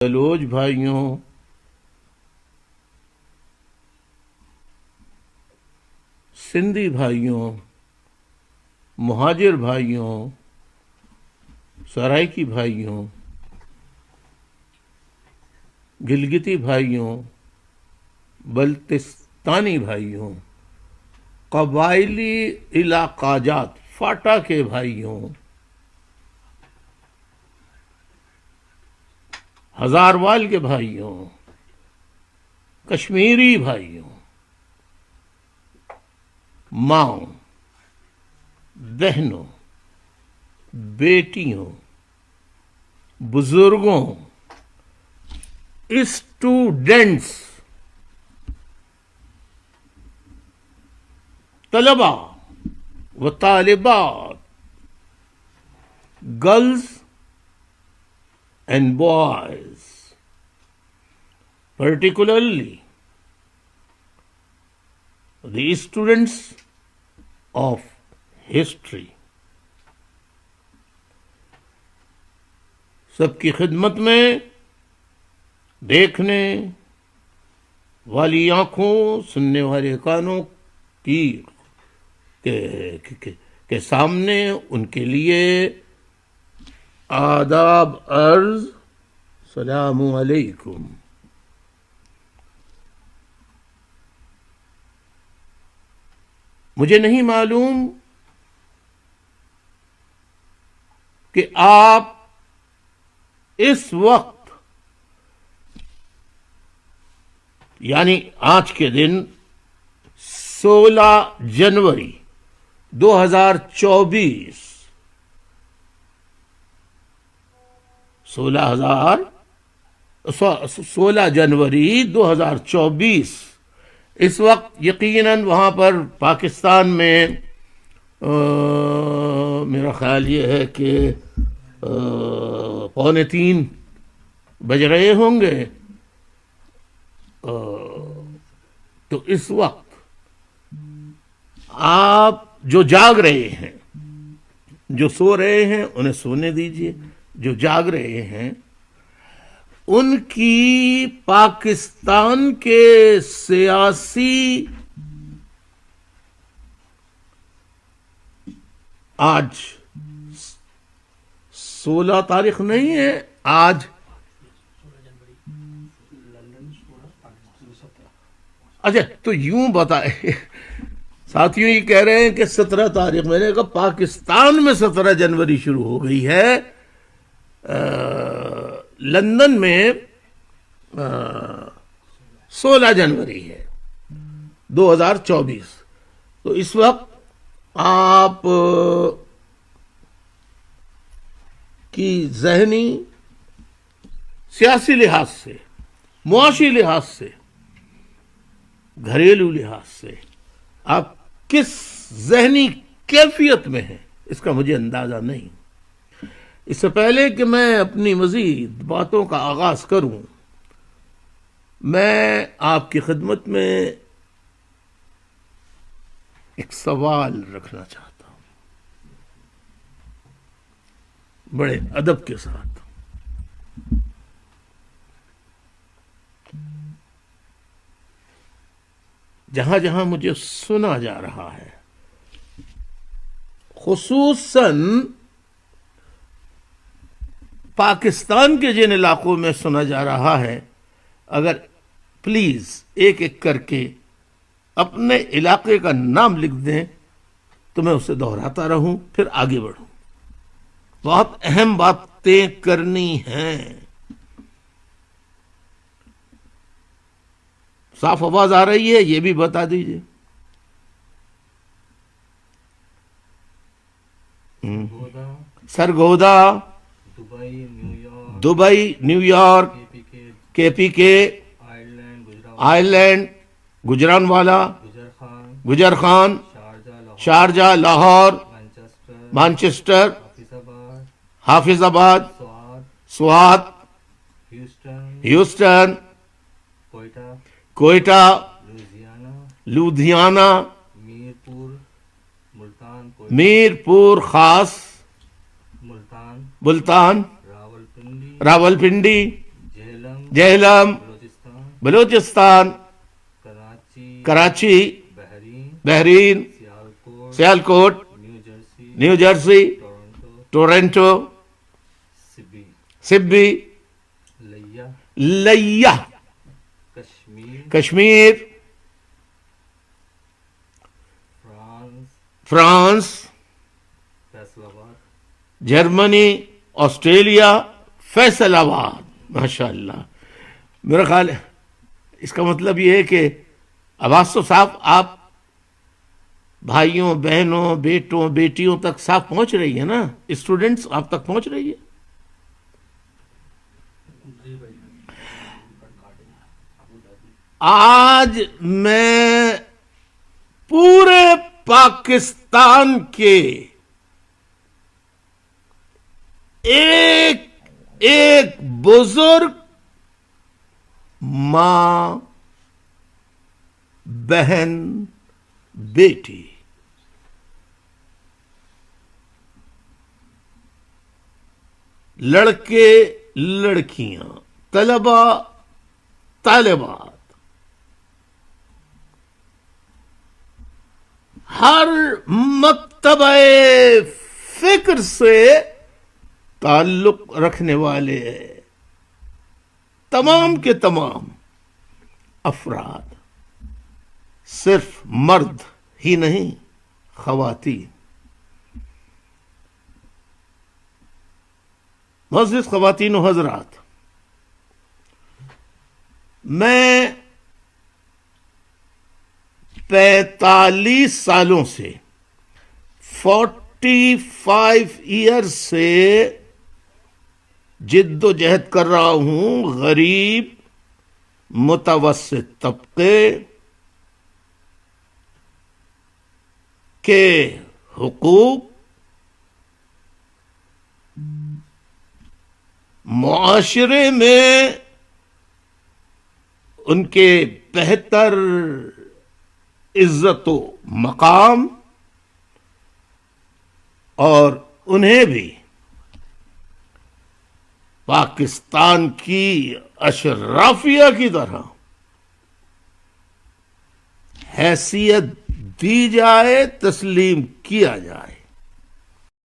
بلوچ بھائیوں، سندھی بھائیوں، مہاجر بھائیوں، سرائکی بھائیوں، گلگتی بھائیوں، بلتستانی بھائیوں، قبائلی علاقہ جات فاٹا کے بھائیوں، ہزاروال کے بھائیوں، کشمیری بھائیوں، ماؤں، بہنوں، بیٹیوں، بزرگوں، اسٹوڈنٹس، طلباء و طالبات، girls and boys, particularly the students of history. سب کی خدمت میں دیکھنے والی آنکھوں، سننے والے کانوں کی کے سامنے ان کے لیے آداب عرض السلام علیکم۔ مجھے نہیں معلوم کہ آپ اس وقت یعنی آج کے دن 16 جنوری 2024 16 جنوری 2024 اس وقت یقیناً وہاں پر پاکستان میں میرا خیال یہ ہے کہ 2:45 بج رہے ہوں گے۔ تو اس وقت آپ جو جاگ رہے ہیں، جو سو رہے ہیں انہیں سونے دیجیے، جو جاگ رہے ہیں ان کی پاکستان کے سیاسی آج 16 تاریخ نہیں ہے، آج اچھا تو یوں بتائے ساتھیوں یہ کہہ رہے ہیں کہ 17 تاریخ، میں نے کہا پاکستان میں 17 جنوری شروع ہو گئی ہے، لندن میں 16 جنوری ہے 2024۔ تو اس وقت آپ کی ذہنی، سیاسی لحاظ سے، معاشی لحاظ سے، گھریلو لحاظ سے آپ کس ذہنی کیفیت میں ہیں اس کا مجھے اندازہ نہیں۔ اس سے پہلے کہ میں اپنی مزید باتوں کا آغاز کروں، میں آپ کی خدمت میں ایک سوال رکھنا چاہتا ہوں بڑے ادب کے ساتھ۔ جہاں جہاں مجھے سنا جا رہا ہے، خصوصاً پاکستان کے جن علاقوں میں سنا جا رہا ہے، اگر پلیز ایک ایک کر کے اپنے علاقے کا نام لکھ دیں تو میں اسے دہراتا رہوں، پھر آگے بڑھوں۔ بہت اہم باتیں کرنی ہیں۔ صاف آواز آ رہی ہے یہ بھی بتا دیجئے۔ Sargodha, Dubai, New York, KPK، Ireland, Gujranwala, Gujar Khan, Sharjah, Lahore, Manchester, Hafizabad, Swat, Houston, Quetta, Ludhiana, Mirpur Khas, Multan, Rawalpindi, Jhelum, Balochistan, Karachi, Bahrain, Sialkot, New Jersey, Toronto, Sibi, Layyah, Kashmir, France, Germany, Australia, Faisalabad. ماشاء اللہ. میرا خیال ہے اس کا مطلب یہ ہے کہ آواز تو صاف آپ بھائیوں، بہنوں، بیٹوں، بیٹیوں تک صاف پہنچ رہی ہے نا؟ اسٹوڈنٹس آپ تک پہنچ رہی ہے؟ آج میں پورے پاکستان کے ایک ایک بزرگ ماں، بہن، بیٹی، لڑکے، لڑکیاں، طلبا، طالبات، ہر مکتبہ فکر سے تعلق رکھنے والے تمام کے تمام افراد، صرف مرد ہی نہیں، خواتین، معزز خواتین و حضرات، میں 45 سالوں سے 45 ایئرز سے جد و جہد کر رہا ہوں غریب متوسط طبقے کے حقوق، معاشرے میں ان کے بہتر عزت و مقام، اور انہیں بھی پاکستان کی اشرافیہ کی طرح حیثیت دی جائے، تسلیم کیا جائے.